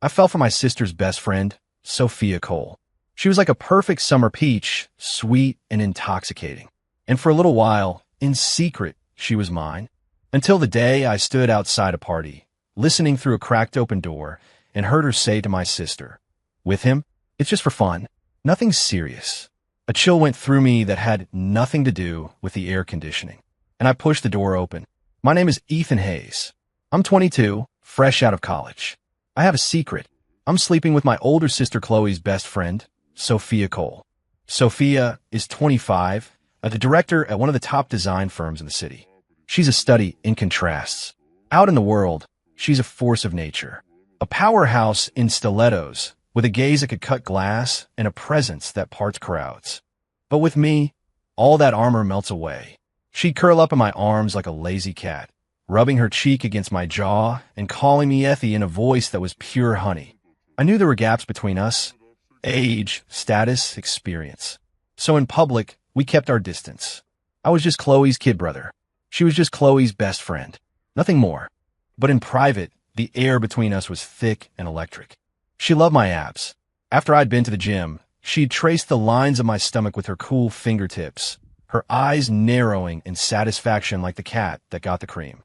I fell for my sister's best friend, Sophia Cole. She was like a perfect summer peach, sweet and intoxicating. And for a little while, in secret, she was mine. Until the day I stood outside a party, listening through a cracked open door, and heard her say to my sister, "With him, it's just for fun. Nothing serious." A chill went through me that had nothing to do with the air conditioning, and I pushed the door open. My name is Ethan Hayes. I'm 22, fresh out of college. I have a secret. I'm sleeping with my older sister Chloe's best friend, Sophia Cole. Sophia is 25, the director at one of the top design firms in the city. She's a study in contrasts. Out in the world, she's a force of nature. A powerhouse in stilettos, with a gaze that could cut glass and a presence that parts crowds. But with me, all that armor melts away. She'd curl up in my arms like a lazy cat, rubbing her cheek against my jaw and calling me Effie in a voice that was pure honey. I knew there were gaps between us: age, status, experience. So in public, we kept our distance. I was just Chloe's kid brother. She was just Chloe's best friend. Nothing more. But in private, the air between us was thick and electric. She loved my abs. After I'd been to the gym, she'd traced the lines of my stomach with her cool fingertips, her eyes narrowing in satisfaction like the cat that got the cream.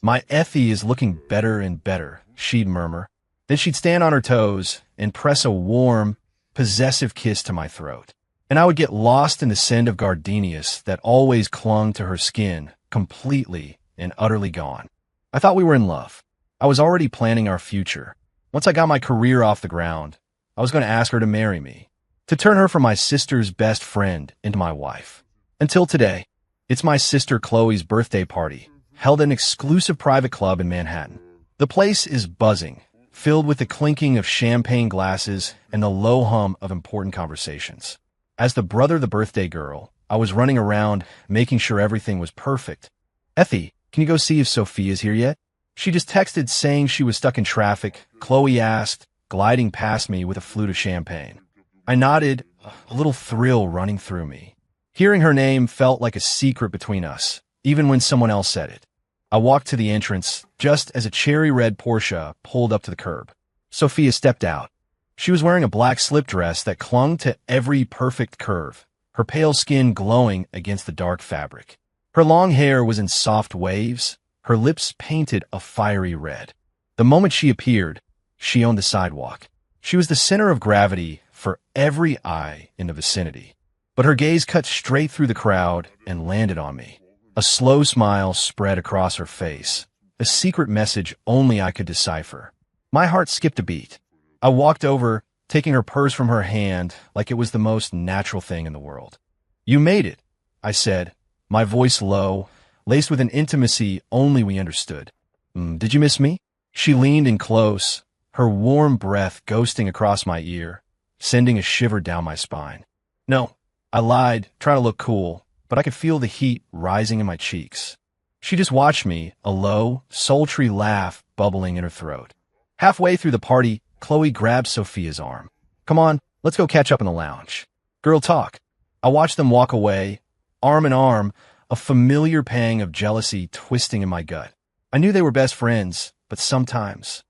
"My Effie is looking better and better," she'd murmur. Then she'd stand on her toes and press a warm, possessive kiss to my throat. And I would get lost in the scent of gardenias that always clung to her skin, completely and utterly gone. I thought we were in love. I was already planning our future. Once I got my career off the ground, I was going to ask her to marry me, to turn her from my sister's best friend into my wife. Until today, it's my sister Chloe's birthday party, held at an exclusive private club in Manhattan. The place is buzzing, filled with the clinking of champagne glasses and the low hum of important conversations. As the brother of the birthday girl, I was running around, making sure everything was perfect. "Effie, can you go see if Sophia's here yet?" She just texted saying she was stuck in traffic, Chloe asked, gliding past me with a flute of champagne. I nodded, a little thrill running through me. Hearing her name felt like a secret between us, even when someone else said it. I walked to the entrance just as a cherry-red Porsche pulled up to the curb. Sophia stepped out. She was wearing a black slip dress that clung to every perfect curve, her pale skin glowing against the dark fabric. Her long hair was in soft waves, her lips painted a fiery red. The moment she appeared, she owned the sidewalk. She was the center of gravity for every eye in the vicinity. But her gaze cut straight through the crowd and landed on me. A slow smile spread across her face, a secret message only I could decipher. My heart skipped a beat. I walked over, taking her purse from her hand like it was the most natural thing in the world. "You made it," I said, my voice low, laced with an intimacy only we understood. Did you miss me?" She leaned in close, her warm breath ghosting across my ear, sending a shiver down my spine. "No," I lied, trying to look cool, but I could feel the heat rising in my cheeks. She just watched me, a low, sultry laugh bubbling in her throat. Halfway through the party, Chloe grabbed Sophia's arm. "Come on, let's go catch up in the lounge. Girl talk." I watched them walk away, arm in arm, a familiar pang of jealousy twisting in my gut. I knew they were best friends, but sometimes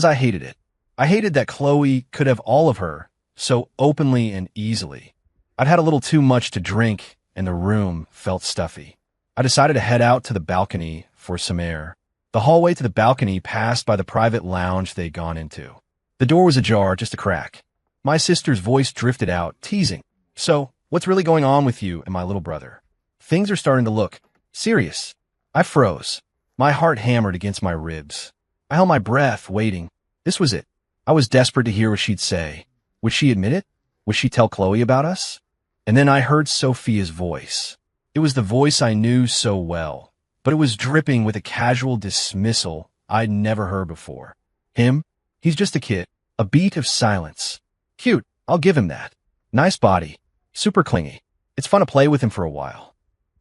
I hated it. I hated that Chloe could have all of her, so openly and easily. I'd had a little too much to drink, and the room felt stuffy. I decided to head out to the balcony for some air. The hallway to the balcony passed by the private lounge they'd gone into. The door was ajar, just a crack. My sister's voice drifted out, teasing. "So, what's really going on with you and my little brother? Things are starting to look serious." I froze. My heart hammered against my ribs. I held my breath, waiting. This was it. I was desperate to hear what she'd say. Would she admit it? Would she tell Chloe about us? And then I heard Sophia's voice. It was the voice I knew so well, but it was dripping with a casual dismissal I'd never heard before. "Him? He's just a kid." A beat of silence. "Cute, I'll give him that. Nice body. Super clingy. It's fun to play with him for a while."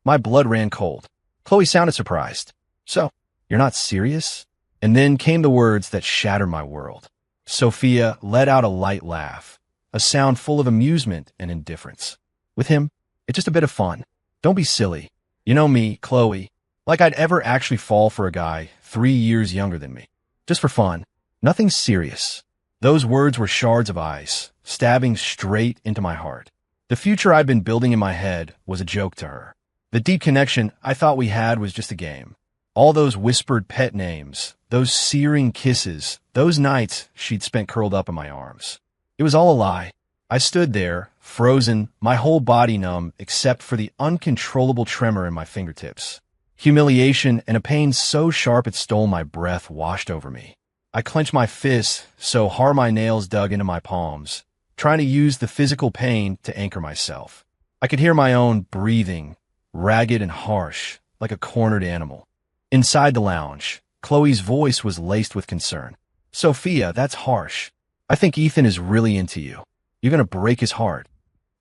My blood ran cold. Chloe sounded surprised. "So, you're not serious?" And then came the words that shattered my world. Sophia let out a light laugh, a sound full of amusement and indifference. "With him, it's just a bit of fun. Don't be silly. You know me, Chloe, like I'd ever actually fall for a guy 3 years younger than me. Just for fun. Nothing serious." Those words were shards of ice, stabbing straight into my heart. The future I'd been building in my head was a joke to her. The deep connection I thought we had was just a game. All those whispered pet names, those searing kisses, those nights she'd spent curled up in my arms. It was all a lie. I stood there, frozen, my whole body numb except for the uncontrollable tremor in my fingertips. Humiliation and a pain so sharp it stole my breath washed over me. I clenched my fists so hard my nails dug into my palms, trying to use the physical pain to anchor myself. I could hear my own breathing, ragged and harsh, like a cornered animal. Inside the lounge, Chloe's voice was laced with concern. "Sophia, that's harsh. I think Ethan is really into you. You're gonna break his heart."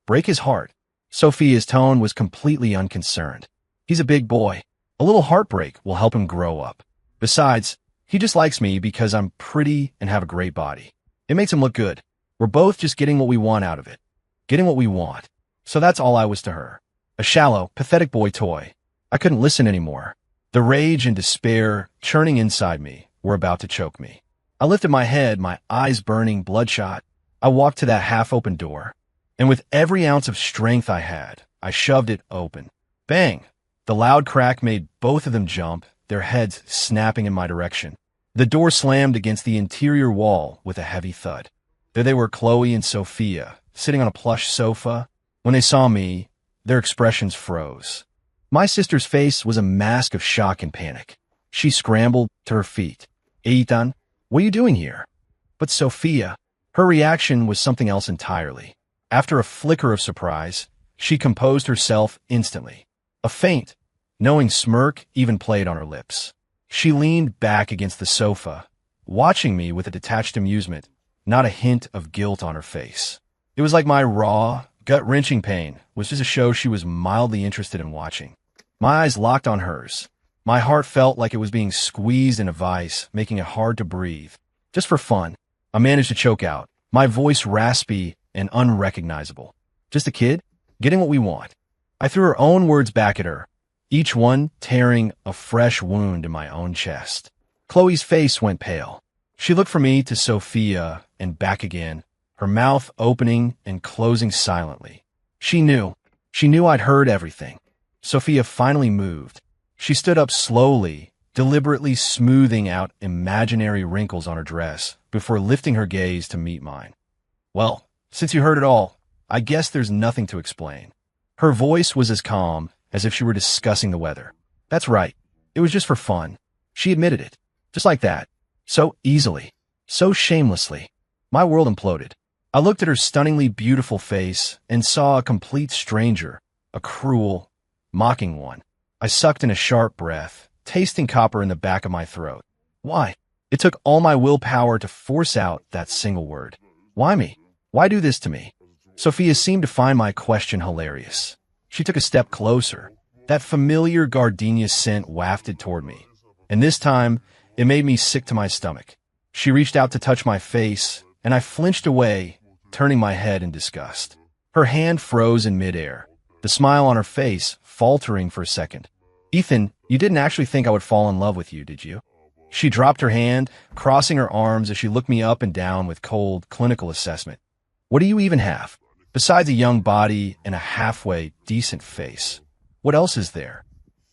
Break his heart? Sophia's tone was completely unconcerned. "He's a big boy. A little heartbreak will help him grow up. Besides, he just likes me because I'm pretty and have a great body. It makes him look good. We're both just getting what we want out of it. Getting what we want." So that's all I was to her. A shallow, pathetic boy toy. I couldn't listen anymore. The rage and despair churning inside me were about to choke me. I lifted my head, my eyes burning, bloodshot. I walked to that half-open door, and with every ounce of strength I had, I shoved it open. Bang! The loud crack made both of them jump, their heads snapping in my direction. The door slammed against the interior wall with a heavy thud. There they were, Chloe and Sophia, sitting on a plush sofa. When they saw me, their expressions froze. My sister's face was a mask of shock and panic. She scrambled to her feet. "Ethan, what are you doing here?" But Sophia, her reaction was something else entirely. After a flicker of surprise, she composed herself instantly. A faint, knowing smirk even played on her lips. She leaned back against the sofa, watching me with a detached amusement, not a hint of guilt on her face. It was like my raw, gut-wrenching pain was just a show she was mildly interested in watching. My eyes locked on hers. My heart felt like it was being squeezed in a vice, making it hard to breathe. Just for fun, I managed to choke out, my voice raspy and unrecognizable. Just a kid, getting what we want. I threw her own words back at her, each one tearing a fresh wound in my own chest. Chloe's face went pale. She looked from me to Sophia and back again, her mouth opening and closing silently. She knew I'd heard everything. Sophia finally moved. She stood up slowly, deliberately smoothing out imaginary wrinkles on her dress before lifting her gaze to meet mine. "Well, since you heard it all, I guess there's nothing to explain." Her voice was as calm as if she were discussing the weather. "That's right. It was just for fun." She admitted it. Just like that. So easily. So shamelessly. My world imploded. I looked at her stunningly beautiful face and saw a complete stranger, a cruel, mocking one. I sucked in a sharp breath, tasting copper in the back of my throat. Why? It took all my willpower to force out that single word. Why me? Why do this to me? Sophia seemed to find my question hilarious. She took a step closer. That familiar gardenia scent wafted toward me. And this time, it made me sick to my stomach. She reached out to touch my face, and I flinched away, turning my head in disgust. Her hand froze in midair, the smile on her face faltering for a second. "Ethan, you didn't actually think I would fall in love with you, did you?" She dropped her hand, crossing her arms as she looked me up and down with cold, clinical assessment. "What do you even have? Besides a young body and a halfway decent face, what else is there?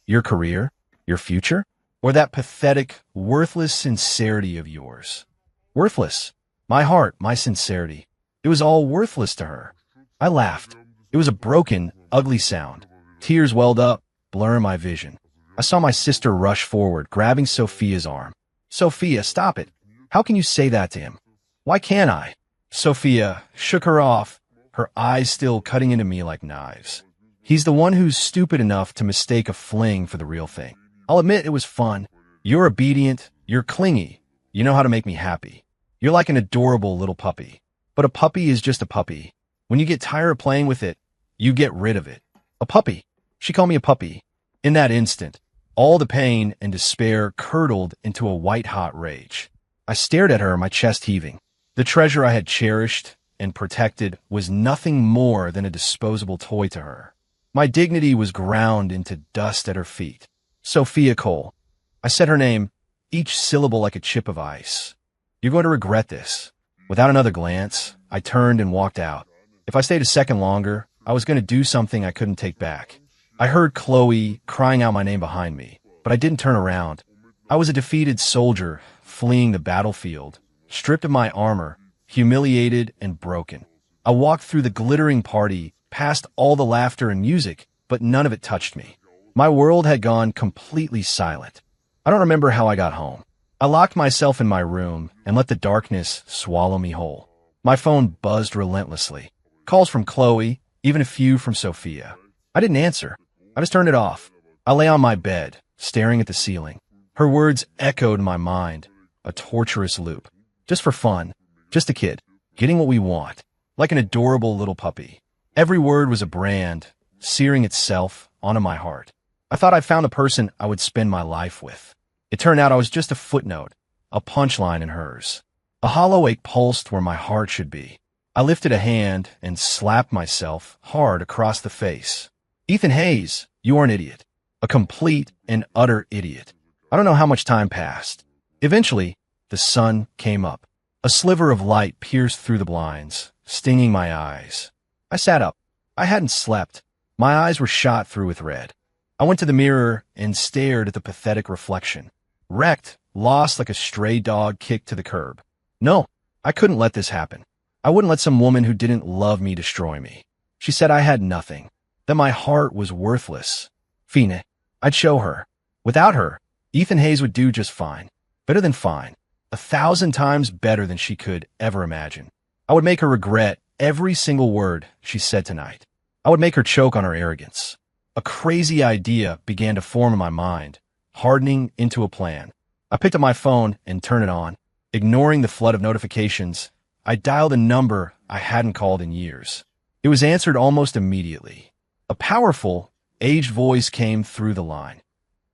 Your career? Your future? Or that pathetic, worthless sincerity of yours?" Worthless. My heart, my sincerity. It was all worthless to her. I laughed. It was a broken, ugly sound. Tears welled up, blurring my vision. I saw my sister rush forward, grabbing Sophia's arm. "Sophia, stop it. How can you say that to him? Why can't I?" Sophia shook her off, her eyes still cutting into me like knives. "He's the one who's stupid enough to mistake a fling for the real thing. I'll admit it was fun. You're obedient, you're clingy, you know how to make me happy. You're like an adorable little puppy. But a puppy is just a puppy. When you get tired of playing with it, you get rid of it. A puppy. She called me a puppy. In that instant, all the pain and despair curdled into a white-hot rage. I stared at her, my chest heaving. The treasure I had cherished and protected was nothing more than a disposable toy to her. My dignity was ground into dust at her feet. Sophia Cole. I said her name, each syllable like a chip of ice. "You're going to regret this. Without another glance, I turned and walked out. If I stayed a second longer, I was going to do something I couldn't take back. I heard Chloe crying out my name behind me, but I didn't turn around. I was a defeated soldier fleeing the battlefield, stripped of my armor, humiliated and broken. I walked through the glittering party, past all the laughter and music, but none of it touched me. My world had gone completely silent. I don't remember how I got home. I locked myself in my room and let the darkness swallow me whole. My phone buzzed relentlessly. Calls from Chloe, even a few from Sophia. I didn't answer. I just turned it off. I lay on my bed, staring at the ceiling. Her words echoed in my mind, a torturous loop. Just for fun, just a kid, getting what we want, like an adorable little puppy. Every word was a brand, searing itself onto my heart. I thought I'd found the person I would spend my life with. It turned out I was just a footnote, a punchline in hers. A hollow ache pulsed where my heart should be. I lifted a hand and slapped myself hard across the face. Ethan Hayes, you are an idiot. A complete and utter idiot. I don't know how much time passed. Eventually, the sun came up. A sliver of light pierced through the blinds, stinging my eyes. I sat up. I hadn't slept. My eyes were shot through with red. I went to the mirror and stared at the pathetic reflection. Wrecked, lost like a stray dog kicked to the curb. No, I couldn't let this happen. I wouldn't let some woman who didn't love me destroy me. She said I had nothing, that my heart was worthless. Fine, I'd show her. Without her, Ethan Hayes would do just fine. Better than fine. 1,000 times better than she could ever imagine. I would make her regret every single word she said tonight. I would make her choke on her arrogance. A crazy idea began to form in my mind, hardening into a plan. I picked up my phone and turned it on. Ignoring the flood of notifications, I dialed a number I hadn't called in years. It was answered almost immediately. A powerful, aged voice came through the line.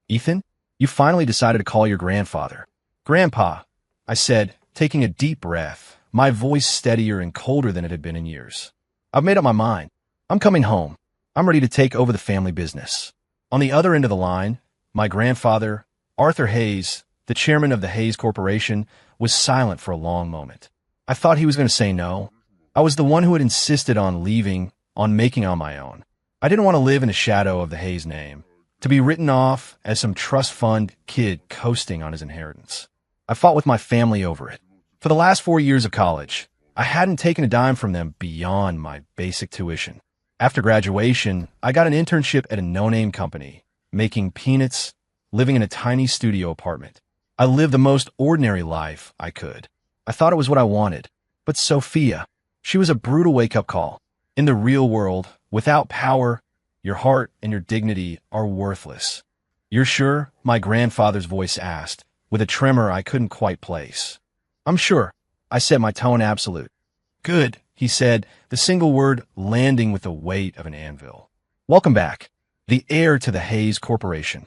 Ethan, you finally decided to call your grandfather. Grandpa, I said, taking a deep breath, my voice steadier and colder than it had been in years. I've made up my mind. I'm coming home. I'm ready to take over the family business. On the other end of the line, my grandfather, Arthur Hayes, the chairman of the Hayes Corporation, was silent for a long moment. I thought he was going to say no. I was the one who had insisted on leaving, on making on my own. I didn't want to live in the shadow of the Hayes name, to be written off as some trust fund kid coasting on his inheritance. I fought with my family over it. For the last 4 years of college, I hadn't taken a dime from them beyond my basic tuition. After graduation, I got an internship at a no-name company, making peanuts, living in a tiny studio apartment. I lived the most ordinary life I could. I thought it was what I wanted. But Sophia, she was a brutal wake-up call. In the real world, without power, your heart and your dignity are worthless. You're sure? My grandfather's voice asked, with a tremor I couldn't quite place. I'm sure. I said, my tone absolute. Good, he said, the single word landing with the weight of an anvil. Welcome back, the heir to the Hayes Corporation.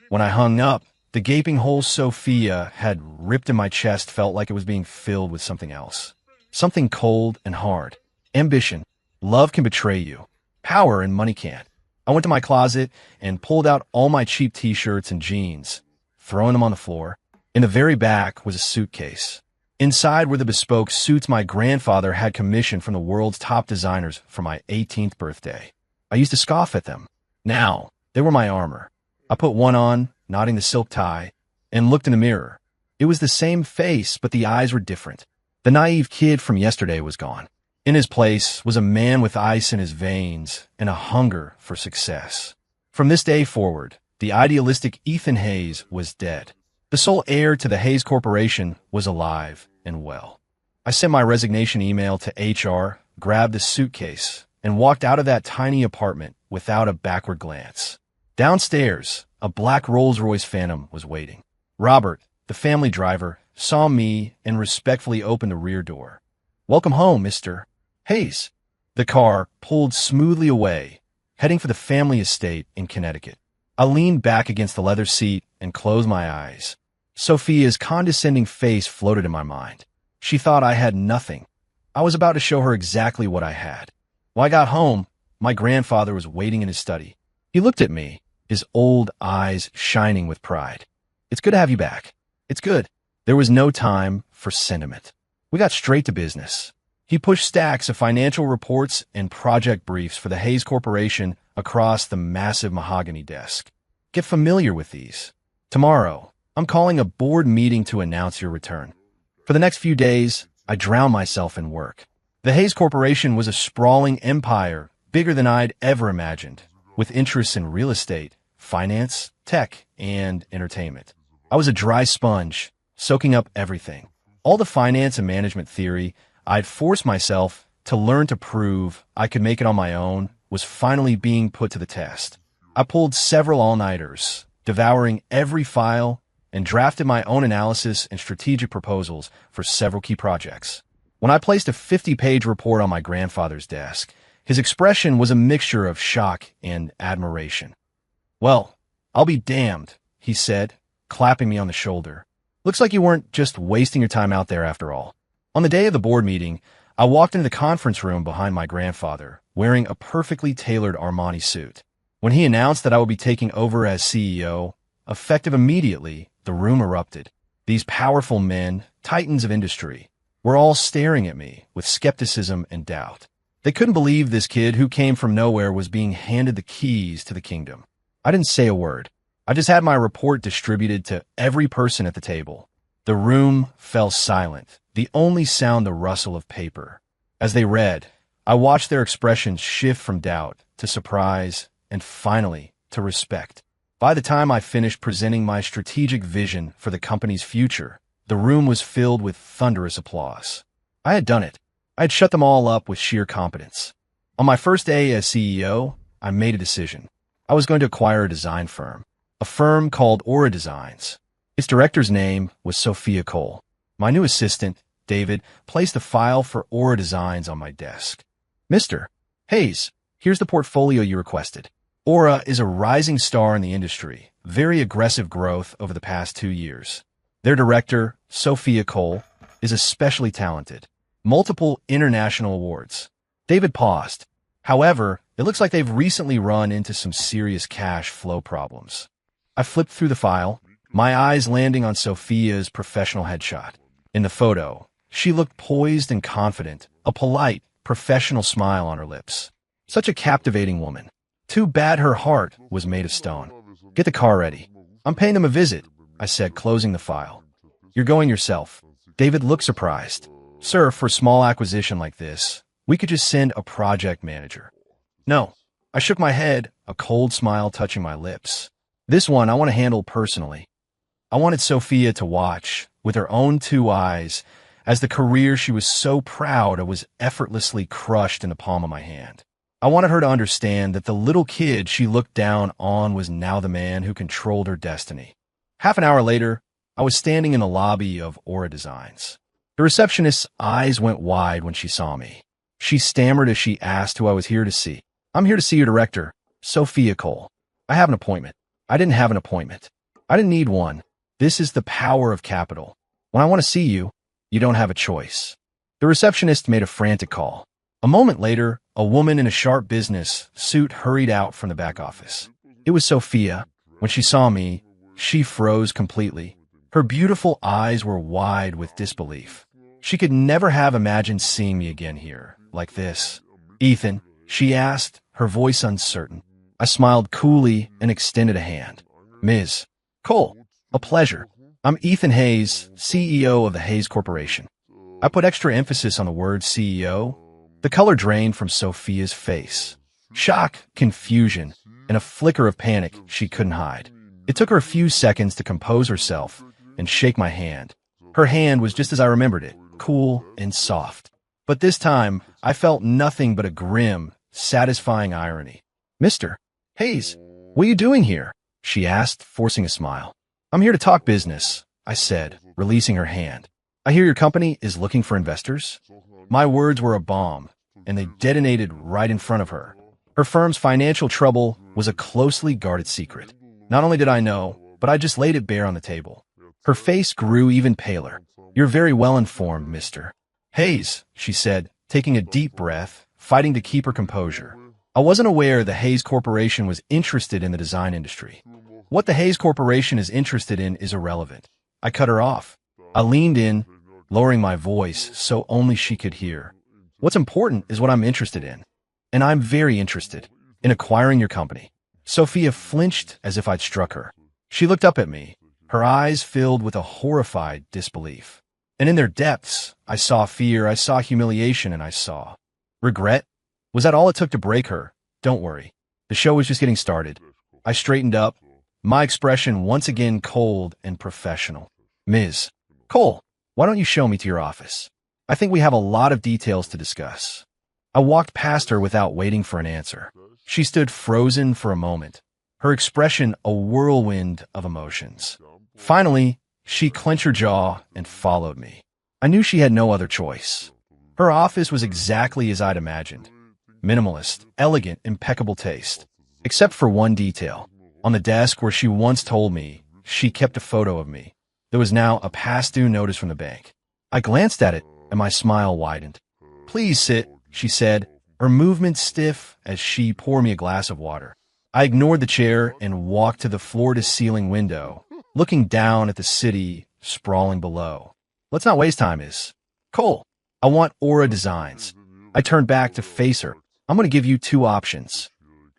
When I hung up, the gaping hole Sophia had ripped in my chest felt like it was being filled with something else. Something cold and hard. Ambition. Love can betray you. Power and money can't. I went to my closet and pulled out all my cheap t-shirts and jeans, throwing them on the floor. In the very back was a suitcase. Inside were the bespoke suits my grandfather had commissioned from the world's top designers for my 18th birthday. I used to scoff at them. Now, they were my armor. I put one on, knotting the silk tie, and looked in the mirror. It was the same face, but the eyes were different. The naive kid from yesterday was gone. In his place was a man with ice in his veins and a hunger for success. From this day forward, the idealistic Ethan Hayes was dead. The sole heir to the Hayes Corporation was alive and well. I sent my resignation email to HR, grabbed the suitcase, and walked out of that tiny apartment without a backward glance. Downstairs, a black Rolls-Royce Phantom was waiting. Robert, the family driver, saw me and respectfully opened the rear door. Welcome home, Mr. Hayes. The car pulled smoothly away, heading for the family estate in Connecticut. I leaned back against the leather seat and closed my eyes. Sophia's condescending face floated in my mind. She thought I had nothing. I was about to show her exactly what I had. When I got home, my grandfather was waiting in his study. He looked at me, his old eyes shining with pride. It's good to have you back. It's good. There was no time for sentiment. We got straight to business. He pushed stacks of financial reports and project briefs for the Hayes Corporation across the massive mahogany desk. Get familiar with these. Tomorrow, I'm calling a board meeting to announce your return. For the next few days, I drowned myself in work. The Hayes Corporation was a sprawling empire, bigger than I'd ever imagined, with interests in real estate, finance, tech, and entertainment. I was a dry sponge, soaking up everything. All the finance and management theory I'd forced myself to learn to prove I could make it on my own was finally being put to the test. I pulled several all-nighters, devouring every file, and drafted my own analysis and strategic proposals for several key projects. When I placed a 50-page report on my grandfather's desk, his expression was a mixture of shock and admiration. "Well, I'll be damned," he said, clapping me on the shoulder. "Looks like you weren't just wasting your time out there after all." On the day of the board meeting, I walked into the conference room behind my grandfather, wearing a perfectly tailored Armani suit. When he announced that I would be taking over as CEO, effective immediately, the room erupted. These powerful men, titans of industry, were all staring at me with skepticism and doubt. They couldn't believe this kid who came from nowhere was being handed the keys to the kingdom. I didn't say a word. I just had my report distributed to every person at the table. The room fell silent, the only sound the rustle of paper. As they read, I watched their expressions shift from doubt to surprise and finally to respect. By the time I finished presenting my strategic vision for the company's future, the room was filled with thunderous applause. I had done it. I had shut them all up with sheer competence. On my first day as CEO, I made a decision. I was going to acquire a design firm, a firm called Aura Designs. Its director's name was Sophia Cole. My new assistant, David, placed a file for Aura Designs on my desk. "Mr. Hayes, here's the portfolio you requested. Aura is a rising star in the industry, very aggressive growth over the past 2 years. Their director, Sophia Cole, is especially talented. Multiple international awards." David paused. "However, it looks like they've recently run into some serious cash flow problems." I flipped through the file, my eyes landing on Sophia's professional headshot. In the photo, she looked poised and confident, a polite, professional smile on her lips. Such a captivating woman. Too bad her heart was made of stone. "Get the car ready. I'm paying them a visit," I said, closing the file. "You're going yourself." David looked surprised. "Sir, for a small acquisition like this, we could just send a project manager." "No." I shook my head, a cold smile touching my lips. "This one I want to handle personally." I wanted Sophia to watch, with her own 2 eyes, as the career she was so proud of was effortlessly crushed in the palm of my hand. I wanted her to understand that the little kid she looked down on was now the man who controlled her destiny. Half an hour later, I was standing in the lobby of Aura Designs. The receptionist's eyes went wide when she saw me. She stammered as she asked who I was here to see. "I'm here to see your director, Sophia Cole." "I have an appointment." I didn't have an appointment. I didn't need one. This is the power of capital. When I want to see you, you don't have a choice. The receptionist made a frantic call. A moment later, a woman in a sharp business suit hurried out from the back office. It was Sophia. When she saw me, she froze completely. Her beautiful eyes were wide with disbelief. She could never have imagined seeing me again here, like this. "Ethan," she asked, her voice uncertain. I smiled coolly and extended a hand. "Ms. Cole, a pleasure. I'm Ethan Hayes, CEO of the Hayes Corporation." I put extra emphasis on the word CEO. The color drained from Sophia's face. Shock, confusion, and a flicker of panic she couldn't hide. It took her a few seconds to compose herself and shake my hand. Her hand was just as I remembered it, cool and soft. But this time, I felt nothing but a grim, satisfying irony. "Mr. Hayes, what are you doing here?" she asked, forcing a smile. "I'm here to talk business," I said, releasing her hand. "I hear your company is looking for investors." My words were a bomb, and they detonated right in front of her. Her firm's financial trouble was a closely guarded secret. Not only did I know, but I just laid it bare on the table. Her face grew even paler. "You're very well informed, Mr. Hayes," she said, taking a deep breath, fighting to keep her composure. I wasn't aware the Hayes Corporation was interested in the design industry. "What the Hayes Corporation is interested in is irrelevant." I cut her off. I leaned in, lowering my voice so only she could hear. What's important is what I'm interested in. And I'm very interested in acquiring your company. Sophia flinched as if I'd struck her. She looked up at me, her eyes filled with a horrified disbelief. And in their depths, I saw fear, I saw humiliation, and I saw regret. Was that all it took to break her? Don't worry. The show was just getting started. I straightened up, my expression once again cold and professional. Ms. Cole, why don't you show me to your office? I think we have a lot of details to discuss. I walked past her without waiting for an answer. She stood frozen for a moment, her expression a whirlwind of emotions. Finally, she clenched her jaw and followed me. I knew she had no other choice. Her office was exactly as I'd imagined. Minimalist, elegant, impeccable taste. Except for one detail. On the desk where she once told me she kept a photo of me, there was now a past due notice from the bank. I glanced at it and my smile widened. Please sit, she said, her movement stiff as she poured me a glass of water. I ignored the chair and walked to the floor-to-ceiling window, looking down at the city sprawling below. Let's not waste time, Ms. Cole. I want Aura Designs. I turned back to face her. I'm going to give you two options.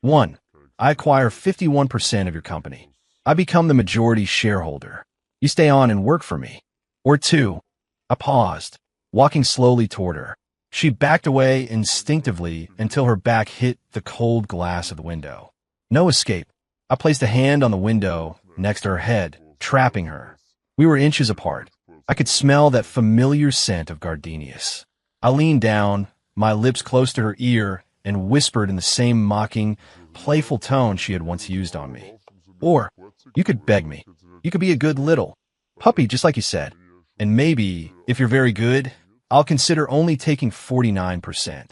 1. I acquire 51% of your company. I become the majority shareholder. You stay on and work for me. Or 2. I paused, walking slowly toward her. She backed away instinctively until her back hit the cold glass of the window. No escape. I placed a hand on the window next to her head, trapping her. We were inches apart. I could smell that familiar scent of gardenias. I leaned down, my lips close to her ear, and whispered in the same mocking, playful tone she had once used on me. Or, you could beg me. You could be a good little puppy, just like you said. And maybe, if you're very good, I'll consider only taking 49%.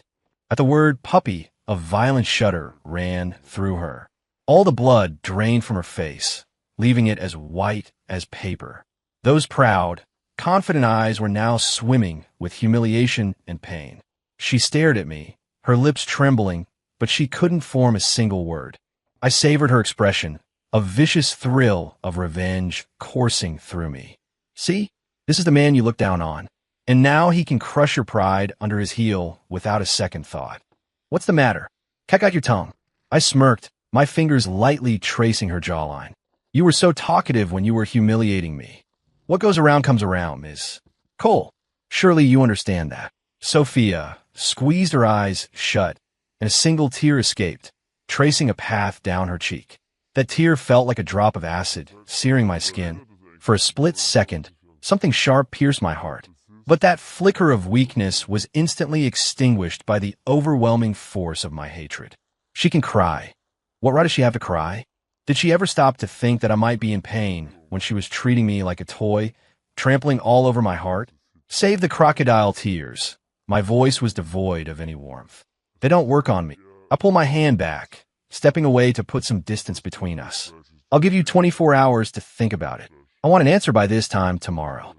At the word puppy, a violent shudder ran through her. All the blood drained from her face, leaving it as white as paper. Those proud, confident eyes were now swimming with humiliation and pain. She stared at me, her lips trembling, but she couldn't form a single word. I savored her expression, a vicious thrill of revenge coursing through me. See, this is the man you look down on. And now he can crush your pride under his heel without a second thought. What's the matter? Check out your tongue. I smirked, my fingers lightly tracing her jawline. You were so talkative when you were humiliating me. What goes around comes around, Ms. Cole. Surely you understand that. Sophia squeezed her eyes shut, and a single tear escaped, tracing a path down her cheek. That tear felt like a drop of acid, searing my skin. For a split second, something sharp pierced my heart. But that flicker of weakness was instantly extinguished by the overwhelming force of my hatred. She can cry. What right does she have to cry? Did she ever stop to think that I might be in pain when she was treating me like a toy, trampling all over my heart? Save the crocodile tears. My voice was devoid of any warmth. They don't work on me. I pull my hand back, stepping away to put some distance between us. I'll give you 24 hours to think about it. I want an answer by this time tomorrow.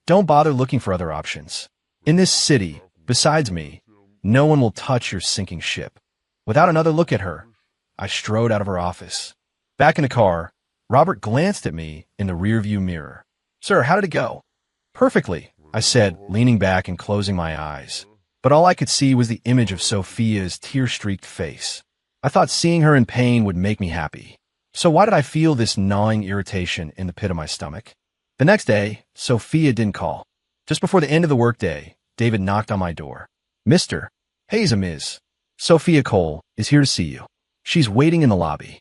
Don't bother looking for other options. In this city, besides me, no one will touch your sinking ship. Without another look at her, I strode out of her office. Back in the car, Robert glanced at me in the rearview mirror. Sir, how did it go? Perfectly, I said, leaning back and closing my eyes. But all I could see was the image of Sophia's tear-streaked face. I thought seeing her in pain would make me happy. So why did I feel this gnawing irritation in the pit of my stomach? The next day, Sophia didn't call. Just before the end of the workday, David knocked on my door. Mr. Hayes, Ms. Sophia Cole is here to see you. She's waiting in the lobby.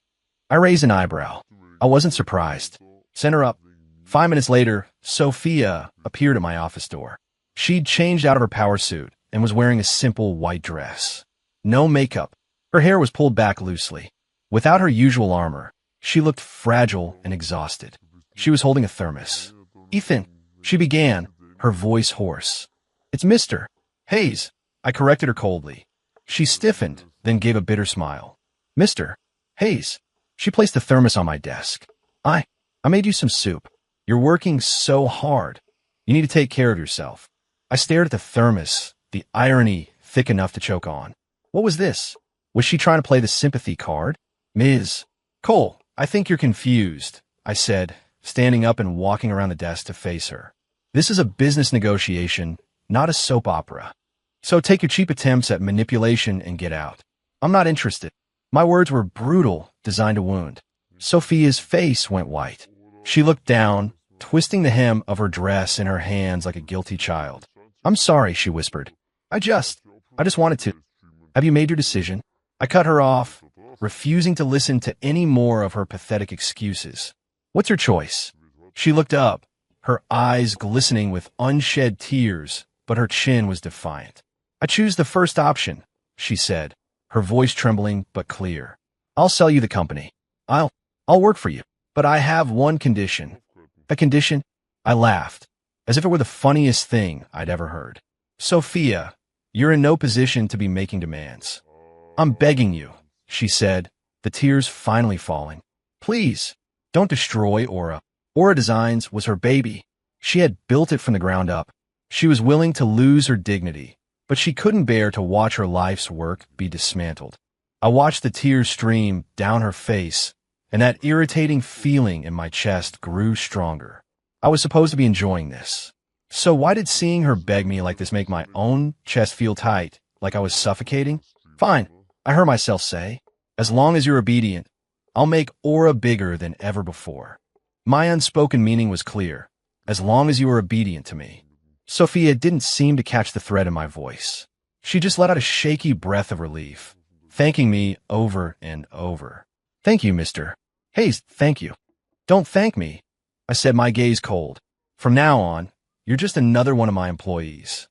I raised an eyebrow. I wasn't surprised. Send her up. 5 minutes later, Sophia appeared at my office door. She'd changed out of her power suit and was wearing a simple white dress. No makeup. Her hair was pulled back loosely. Without her usual armor, she looked fragile and exhausted. She was holding a thermos. Ethan, she began, her voice hoarse. It's Mr. Hayes. I corrected her coldly. She stiffened, then gave a bitter smile. Mr. Hayes. She placed the thermos on my desk. I made you some soup. You're working so hard. You need to take care of yourself. I stared at the thermos, the irony thick enough to choke on. What was this? Was she trying to play the sympathy card? Ms. Cole, I think you're confused, I said, standing up and walking around the desk to face her. This is a business negotiation, not a soap opera. So take your cheap attempts at manipulation and get out. I'm not interested. My words were brutal, designed to wound. Sophia's face went white. She looked down, twisting the hem of her dress in her hands like a guilty child. I'm sorry, she whispered. I just wanted to. Have you made your decision? I cut her off, refusing to listen to any more of her pathetic excuses. What's your choice? She looked up, her eyes glistening with unshed tears, but her chin was defiant. I choose the first option, she said, her voice trembling but clear. I'll sell you the company. I'll work for you. But I have one condition. A condition? I laughed, as if it were the funniest thing I'd ever heard. Sophia, you're in no position to be making demands. I'm begging you, she said, the tears finally falling. Please, don't destroy Aura. Aura Designs was her baby. She had built it from the ground up. She was willing to lose her dignity, but she couldn't bear to watch her life's work be dismantled. I watched the tears stream down her face, and that irritating feeling in my chest grew stronger. I was supposed to be enjoying this. So why did seeing her beg me like this make my own chest feel tight, like I was suffocating? Fine, I heard myself say. As long as you're obedient, I'll make Aura bigger than ever before. My unspoken meaning was clear. As long as you are obedient to me. Sophia didn't seem to catch the thread in my voice. She just let out a shaky breath of relief, thanking me over and over. Thank you, Mr. Hayes, thank you. Don't thank me, I said, my gaze cold. From now on, you're just another one of my employees.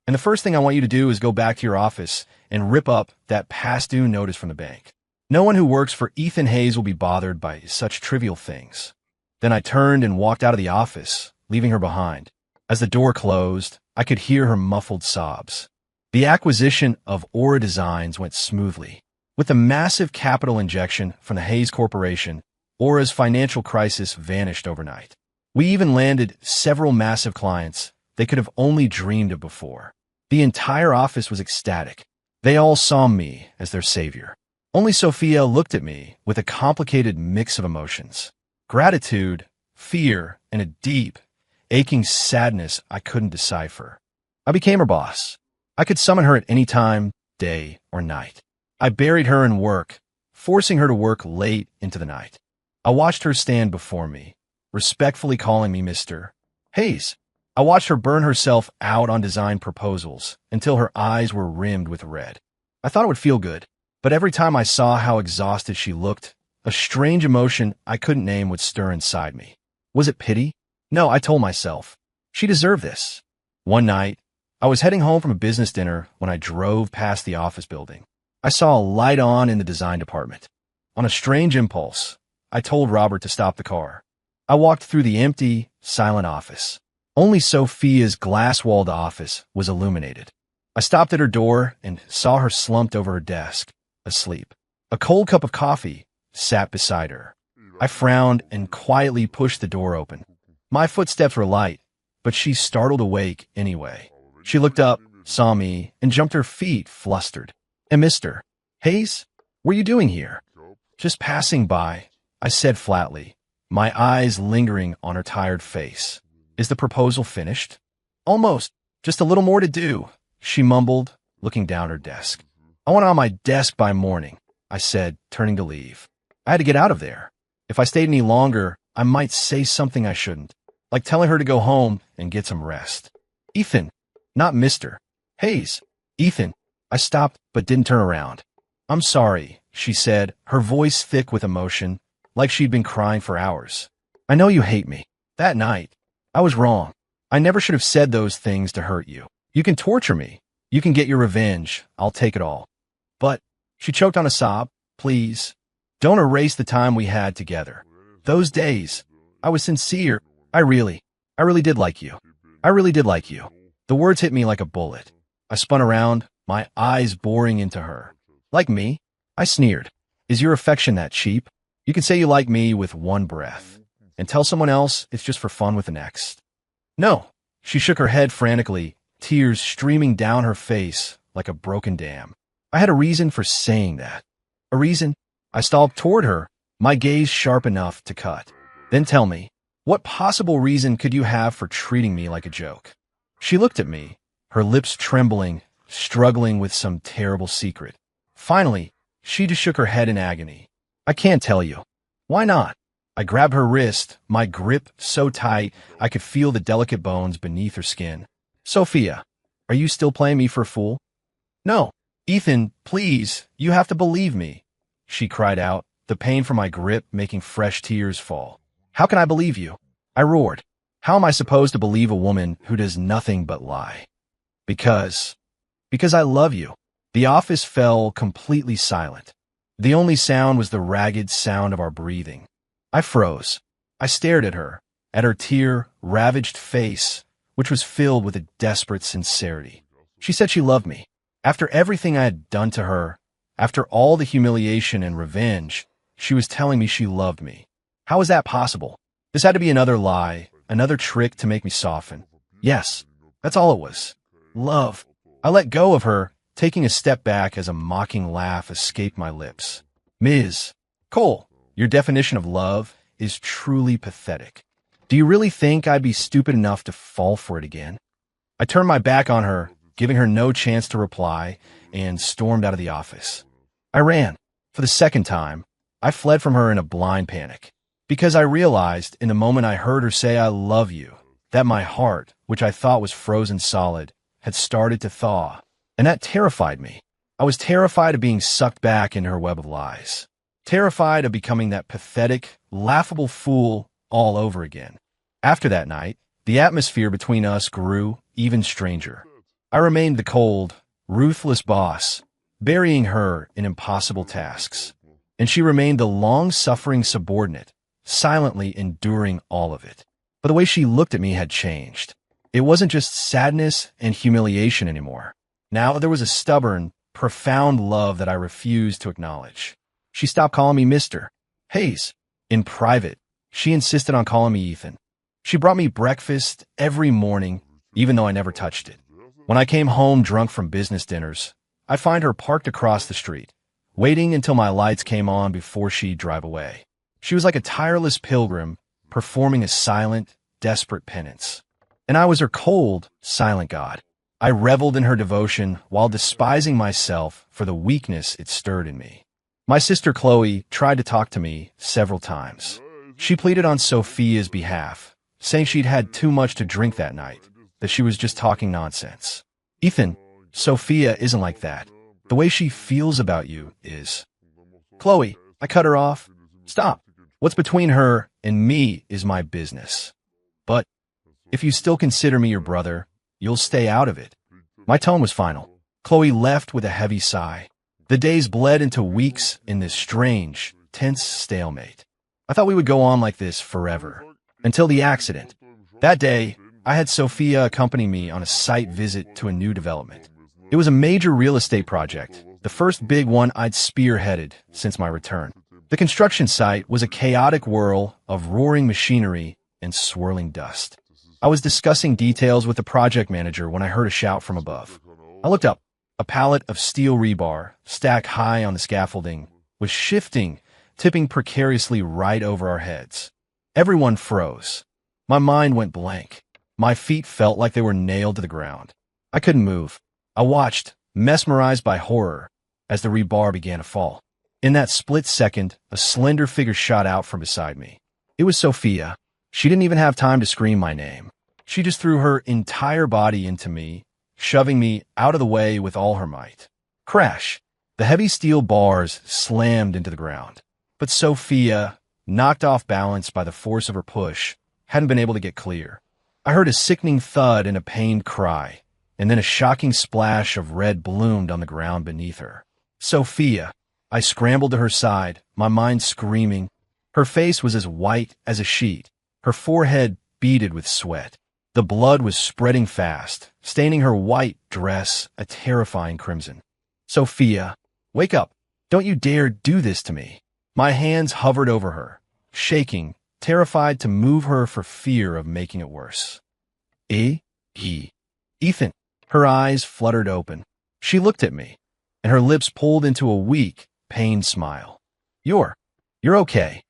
And the first thing I want you to do is go back to your office and rip up that past due notice from the bank. No one who works for Ethan Hayes will be bothered by such trivial things. Then I turned and walked out of the office, leaving her behind. As the door closed, I could hear her muffled sobs. The acquisition of Aura Designs went smoothly. With the massive capital injection from the Hayes Corporation, Aura's financial crisis vanished overnight. We even landed several massive clients they could have only dreamed of before. The entire office was ecstatic. They all saw me as their savior. Only Sophia looked at me with a complicated mix of emotions. Gratitude, fear, and a deep, aching sadness I couldn't decipher. I became her boss. I could summon her at any time, day or night. I buried her in work, forcing her to work late into the night. I watched her stand before me, respectfully calling me Mr. Hayes. I watched her burn herself out on design proposals until her eyes were rimmed with red. I thought it would feel good, but every time I saw how exhausted she looked, a strange emotion I couldn't name would stir inside me. Was it pity? No, I told myself. She deserved this. One night, I was heading home from a business dinner when I drove past the office building. I saw a light on in the design department. On a strange impulse, I told Robert to stop the car. I walked through the empty, silent office. Only Sophia's glass-walled office was illuminated. I stopped at her door and saw her slumped over her desk, asleep. A cold cup of coffee sat beside her. I frowned and quietly pushed the door open. My footsteps were light, but she startled awake anyway. She looked up, saw me, and jumped her feet, flustered. And Mr. Hayes, what are you doing here? Just passing by, I said flatly, my eyes lingering on her tired face. Is the proposal finished? Almost. Just a little more to do, she mumbled, looking down her desk. I want it on my desk by morning, I said, turning to leave. I had to get out of there. If I stayed any longer, I might say something I shouldn't, like telling her to go home and get some rest. Ethan, not Mr. Hayes. Ethan. I stopped but didn't turn around. I'm sorry, she said, her voice thick with emotion, like she'd been crying for hours. I know you hate me. That night, I was wrong. I never should have said those things to hurt you. You can torture me. You can get your revenge. I'll take it all. But, she choked on a sob, please, don't erase the time we had together. Those days, I was sincere. I really did like you. I really did like you. The words hit me like a bullet. I spun around, my eyes boring into her. Like me? I sneered. Is your affection that cheap? You can say you like me with one breath, and tell someone else it's just for fun with the next. No. She shook her head frantically, tears streaming down her face like a broken dam. I had a reason for saying that. A reason? I stalked toward her, my gaze sharp enough to cut. Then tell me, What possible reason could you have for treating me like a joke? She looked at me, her lips trembling, struggling with some terrible secret. Finally, she just shook her head in agony. I can't tell you. Why not? I grabbed her wrist, my grip so tight I could feel the delicate bones beneath her skin. Sophia, are you still playing me for a fool? No. Ethan, please, you have to believe me, she cried out, the pain from my grip making fresh tears fall. How can I believe you? I roared. How am I supposed to believe a woman who does nothing but lie? Because I love you. The office fell completely silent. The only sound was the ragged sound of our breathing. I froze. I stared at her tear-ravaged face, which was filled with a desperate sincerity. She said she loved me. After everything I had done to her, after all the humiliation and revenge, she was telling me she loved me. How was that possible? This had to be another lie, another trick to make me soften. Yes, that's all it was. Love. I let go of her, taking a step back as a mocking laugh escaped my lips. Ms. Cole, your definition of love is truly pathetic. Do you really think I'd be stupid enough to fall for it again? I turned my back on her, giving her no chance to reply, and stormed out of the office. I ran. For the second time, I fled from her in a blind panic, because I realized in the moment I heard her say I love you, that my heart, which I thought was frozen solid, had started to thaw, and that terrified me. I was terrified of being sucked back into her web of lies, terrified of becoming that pathetic, laughable fool all over again. After that night, the atmosphere between us grew even stranger. I remained the cold, ruthless boss, burying her in impossible tasks, and she remained the long-suffering subordinate, silently enduring all of it. But the way she looked at me had changed. It wasn't just sadness and humiliation anymore. Now there was a stubborn, profound love that I refused to acknowledge. She stopped calling me Mr. Hayes. In private, she insisted on calling me Ethan. She brought me breakfast every morning, even though I never touched it. When I came home drunk from business dinners, I'd find her parked across the street, waiting until my lights came on before she'd drive away. She was like a tireless pilgrim, performing a silent, desperate penance. And I was her cold, silent God. I reveled in her devotion while despising myself for the weakness it stirred in me. My sister Chloe tried to talk to me several times. She pleaded on Sophia's behalf, saying she'd had too much to drink that night, that she was just talking nonsense. Ethan, Sophia isn't like that. The way she feels about you is. Chloe, I cut her off. Stop. What's between her and me is my business. But if you still consider me your brother, you'll stay out of it. My tone was final. Chloe left with a heavy sigh. The days bled into weeks in this strange, tense stalemate. I thought we would go on like this forever. Until the accident. That day, I had Sophia accompany me on a site visit to a new development. It was a major real estate project, the first big one I'd spearheaded since my return. The construction site was a chaotic whirl of roaring machinery and swirling dust. I was discussing details with the project manager when I heard a shout from above. I looked up. A pallet of steel rebar, stacked high on the scaffolding, was shifting, tipping precariously right over our heads. Everyone froze. My mind went blank. My feet felt like they were nailed to the ground. I couldn't move. I watched, mesmerized by horror, as the rebar began to fall. In that split second, a slender figure shot out from beside me. It was Sophia. She didn't even have time to scream my name. She just threw her entire body into me, shoving me out of the way with all her might. Crash! The heavy steel bars slammed into the ground. But Sophia, knocked off balance by the force of her push, hadn't been able to get clear. I heard a sickening thud and a pained cry, and then a shocking splash of red bloomed on the ground beneath her. Sophia! I scrambled to her side, my mind screaming. Her face was as white as a sheet, her forehead beaded with sweat. The blood was spreading fast, staining her white dress a terrifying crimson. Sophia, wake up. Don't you dare do this to me. My hands hovered over her, shaking, terrified to move her for fear of making it worse. Ethan. Her eyes fluttered open. She looked at me, and her lips pulled into a weak, pained smile. You're okay.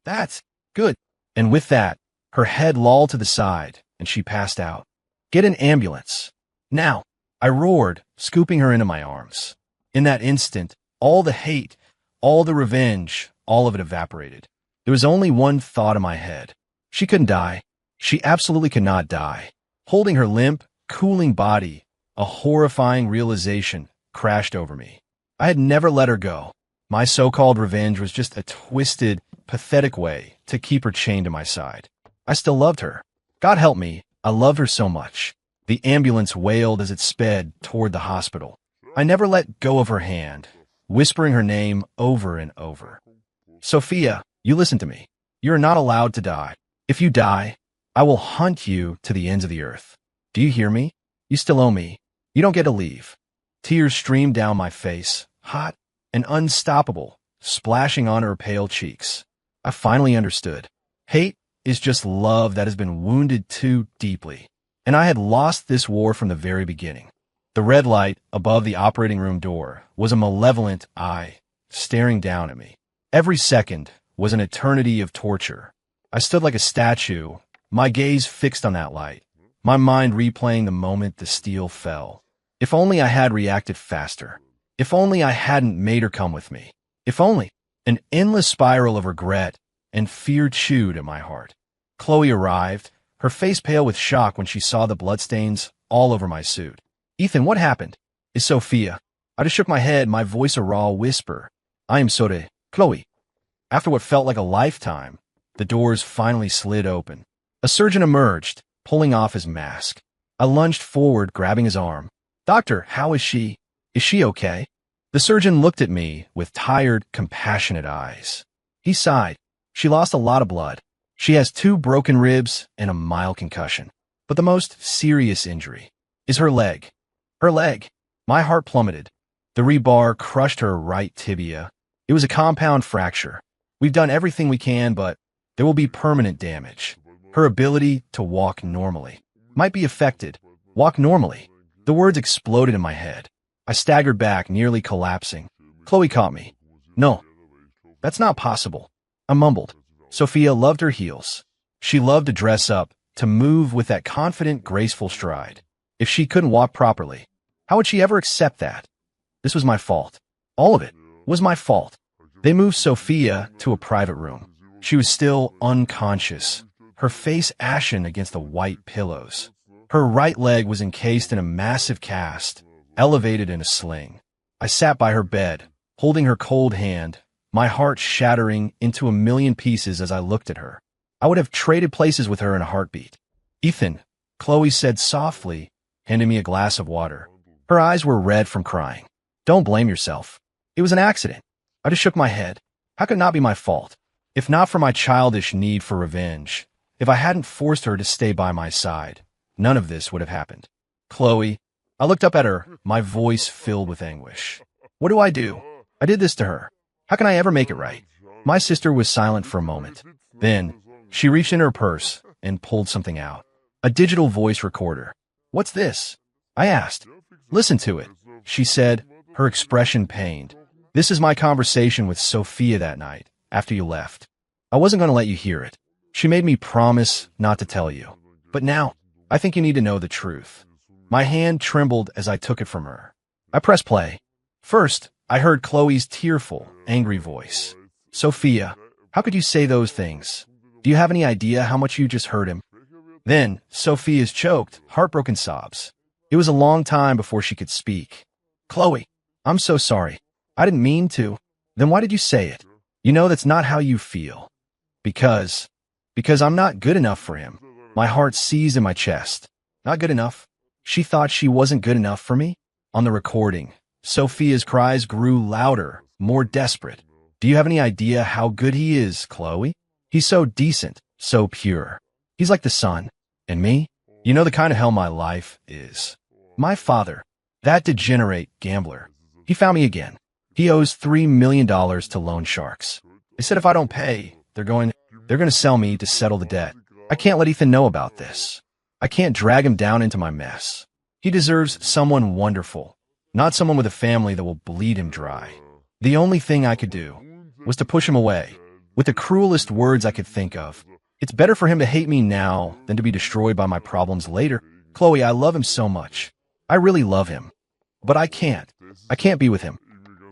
That's good. And with that, Her head lolled to the side, and she passed out. Get an ambulance. Now, I roared, scooping her into my arms. In that instant, all the hate, all the revenge, all of it evaporated. There was only one thought in my head. She couldn't die. She absolutely could not die. Holding her limp, cooling body, a horrifying realization crashed over me. I had never let her go. My so-called revenge was just a twisted, pathetic way to keep her chained to my side. I still loved her. God help me, I loved her so much. The ambulance wailed as it sped toward the hospital. I never let go of her hand, whispering her name over and over. Sophia, you listen to me. You are not allowed to die. If you die, I will hunt you to the ends of the earth. Do you hear me? You still owe me. You don't get to leave. Tears streamed down my face, hot and unstoppable, splashing on her pale cheeks. I finally understood. Hate is just love that has been wounded too deeply. And I had lost this war from the very beginning. The red light above the operating room door was a malevolent eye staring down at me. Every second was an eternity of torture. I stood like a statue, my gaze fixed on that light, my mind replaying the moment the steel fell. If only I had reacted faster. If only I hadn't made her come with me. If only. An endless spiral of regret and fear chewed at my heart. Chloe arrived, her face pale with shock when she saw the bloodstains all over my suit. Ethan, what happened? Is Sophia? I just shook my head, my voice a raw whisper. I am sorry, Chloe. After what felt like a lifetime, the doors finally slid open. A surgeon emerged, pulling off his mask. I lunged forward, grabbing his arm. Doctor, how is she? Is she okay? The surgeon looked at me with tired, compassionate eyes. He sighed. She lost a lot of blood. She has 2 broken ribs and a mild concussion. But the most serious injury is her leg. Her leg. My heart plummeted. The rebar crushed her right tibia. It was a compound fracture. We've done everything we can, but there will be permanent damage. Her ability to walk normally might be affected. Walk normally. The words exploded in my head. I staggered back, nearly collapsing. Chloe caught me. No, that's not possible. I mumbled. Sophia loved her heels. She loved to dress up, to move with that confident, graceful stride. If she couldn't walk properly, how would she ever accept that? This was my fault. All of it was my fault. They moved Sophia to a private room. She was still unconscious, her face ashen against the white pillows. Her right leg was encased in a massive cast, elevated in a sling. I sat by her bed, holding her cold hand, my heart shattering into a million pieces as I looked at her. I would have traded places with her in a heartbeat. Ethan, Chloe said softly, handing me a glass of water. Her eyes were red from crying. Don't blame yourself. It was an accident. I just shook my head. How could it not be my fault? If not for my childish need for revenge, if I hadn't forced her to stay by my side, none of this would have happened. Chloe, I looked up at her, my voice filled with anguish. What do? I did this to her. How can I ever make it right? My sister was silent for a moment. Then, she reached in her purse and pulled something out. A digital voice recorder. What's this? I asked. Listen to it, she said, her expression pained. This is my conversation with Sophia that night, after you left. I wasn't going to let you hear it. She made me promise not to tell you. But now, I think you need to know the truth. My hand trembled as I took it from her. I pressed play. First, I heard Chloe's tearful, angry voice. Sophia, how could you say those things? Do you have any idea how much you just hurt him? Then, Sophia's choked, heartbroken sobs. It was a long time before she could speak. Chloe, I'm so sorry. I didn't mean to. Then why did you say it? You know that's not how you feel. Because I'm not good enough for him. My heart seized in my chest. Not good enough? She thought she wasn't good enough for me? On the recording, Sophia's cries grew louder, more desperate. Do you have any idea how good he is, Chloe? He's so decent, so pure. He's like the sun. And me? You know the kind of hell my life is. My father, that degenerate gambler, he found me again. He owes $3 million to loan sharks. They said if I don't pay, they're going to sell me to settle the debt. I can't let Ethan know about this. I can't drag him down into my mess. He deserves someone wonderful, not someone with a family that will bleed him dry. The only thing I could do was to push him away, with the cruelest words I could think of. It's better for him to hate me now than to be destroyed by my problems later. Chloe, I love him so much. I really love him. But I can't. I can't be with him.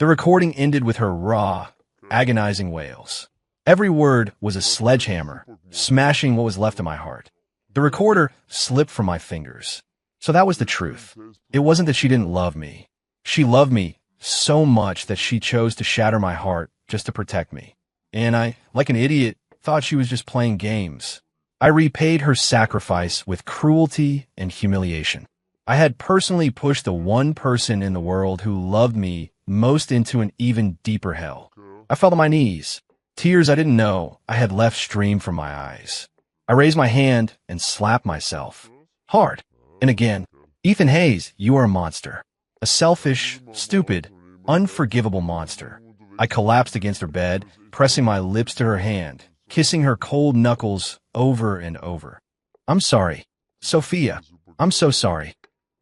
The recording ended with her raw, agonizing wails. Every word was a sledgehammer, smashing what was left of my heart. The recorder slipped from my fingers. So that was the truth. It wasn't that she didn't love me. She loved me so much that she chose to shatter my heart just to protect me. And I, like an idiot, thought she was just playing games. I repaid her sacrifice with cruelty and humiliation. I had personally pushed the one person in the world who loved me most into an even deeper hell. I fell to my knees. Tears I didn't know I had left stream from my eyes. I raised my hand and slapped myself. Hard. And again, Ethan Hayes, you are a monster. A selfish, stupid, unforgivable monster. I collapsed against her bed, pressing my lips to her hand, kissing her cold knuckles over and over. I'm sorry. Sophia, I'm so sorry.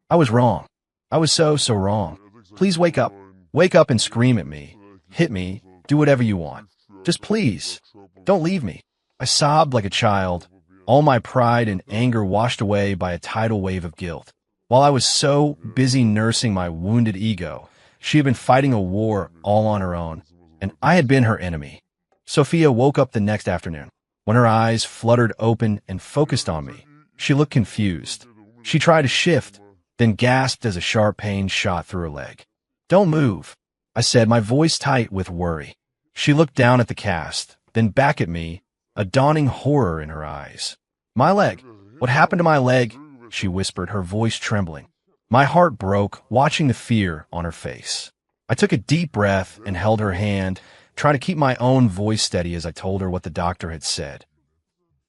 I was wrong. I was so wrong. Please wake up. Wake up and scream at me. Hit me. Do whatever you want. Just please. Don't leave me. I sobbed like a child, all my pride and anger washed away by a tidal wave of guilt. While I was so busy nursing my wounded ego, she had been fighting a war all on her own, and I had been her enemy. Sophia woke up the next afternoon. When her eyes fluttered open and focused on me, she looked confused. She tried to shift, then gasped as a sharp pain shot through her leg. Don't move, I said, my voice tight with worry. She looked down at the cast, then back at me, a dawning horror in her eyes. My leg. What happened to my leg? She whispered, her voice trembling. My heart broke, watching the fear on her face. I took a deep breath and held her hand, trying to keep my own voice steady as I told her what the doctor had said.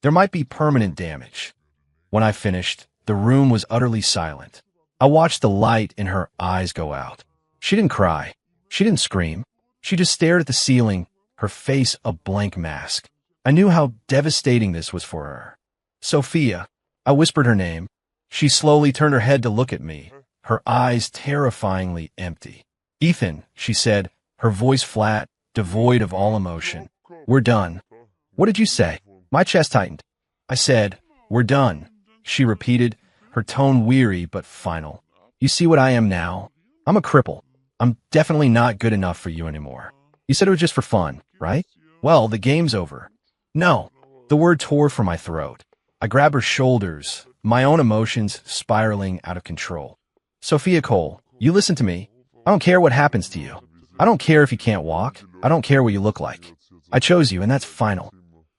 There might be permanent damage. When I finished, the room was utterly silent. I watched the light in her eyes go out. She didn't cry. She didn't scream. She just stared at the ceiling, her face a blank mask. I knew how devastating this was for her. Sophia, I whispered her name. She slowly turned her head to look at me, her eyes terrifyingly empty. Ethan, she said, her voice flat, devoid of all emotion. We're done. What did you say? My chest tightened. I said, we're done. She repeated, her tone weary but final. You see what I am now? I'm a cripple. I'm definitely not good enough for you anymore. You said it was just for fun, right? Well, the game's over. No. The word tore from my throat. I grabbed her shoulders, my own emotions spiraling out of control. Sophia Cole, you listen to me. I don't care what happens to you. I don't care if you can't walk. I don't care what you look like. I chose you, and that's final.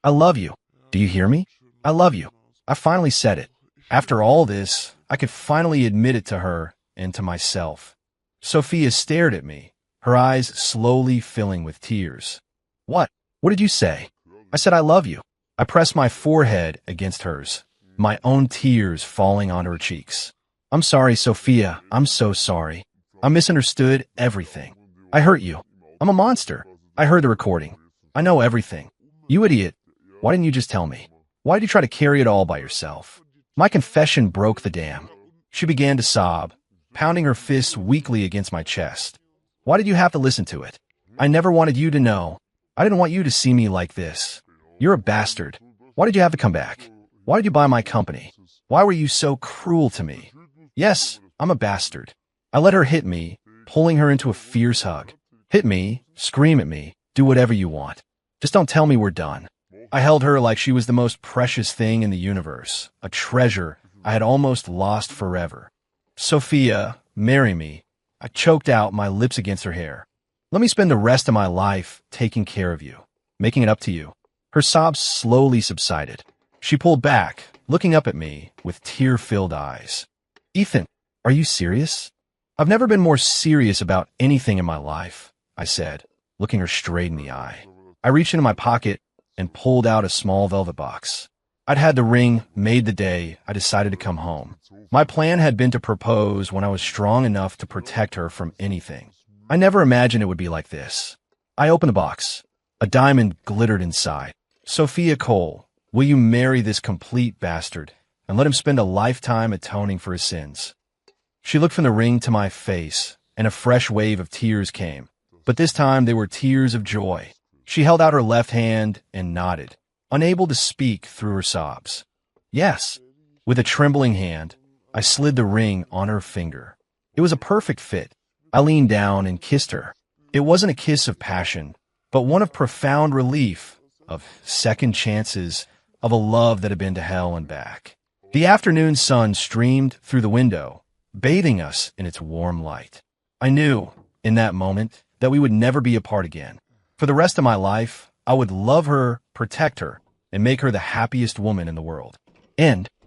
I love you. Do you hear me? I love you. I finally said it. After all this, I could finally admit it to her and to myself. Sophia stared at me, her eyes slowly filling with tears. What? What did you say? I said I love you. I pressed my forehead against hers, my own tears falling onto her cheeks. I'm sorry, Sophia. I'm so sorry. I misunderstood everything. I hurt you. I'm a monster. I heard the recording. I know everything. You idiot. Why didn't you just tell me? Why did you try to carry it all by yourself? My confession broke the dam. She began to sob, pounding her fists weakly against my chest. Why did you have to listen to it? I never wanted you to know. I didn't want you to see me like this. You're a bastard. Why did you have to come back? Why did you buy my company? Why were you so cruel to me? Yes, I'm a bastard. I let her hit me, pulling her into a fierce hug. Hit me, scream at me, do whatever you want. Just don't tell me we're done. I held her like she was the most precious thing in the universe, a treasure I had almost lost forever. Sophia, marry me. I choked out, my lips against her hair. Let me spend the rest of my life taking care of you, making it up to you. Her sobs slowly subsided. She pulled back, looking up at me with tear-filled eyes. Ethan, are you serious? I've never been more serious about anything in my life, I said, looking her straight in the eye. I reached into my pocket and pulled out a small velvet box. I'd had the ring made the day I decided to come home. My plan had been to propose when I was strong enough to protect her from anything. I never imagined it would be like this. I opened the box. A diamond glittered inside. Sophia Cole, will you marry this complete bastard and let him spend a lifetime atoning for his sins? She looked from the ring to my face, and a fresh wave of tears came. But this time they were tears of joy. She held out her left hand and nodded. unable to speak through her sobs. Yes. With a trembling hand, I slid the ring on her finger. It was a perfect fit. I leaned down and kissed her. It wasn't a kiss of passion, but one of profound relief, of second chances, of a love that had been to hell and back. The afternoon sun streamed through the window, bathing us in its warm light. I knew, in that moment, that we would never be apart again. For the rest of my life, I would love her, protect her, and make her the happiest woman in the world. End.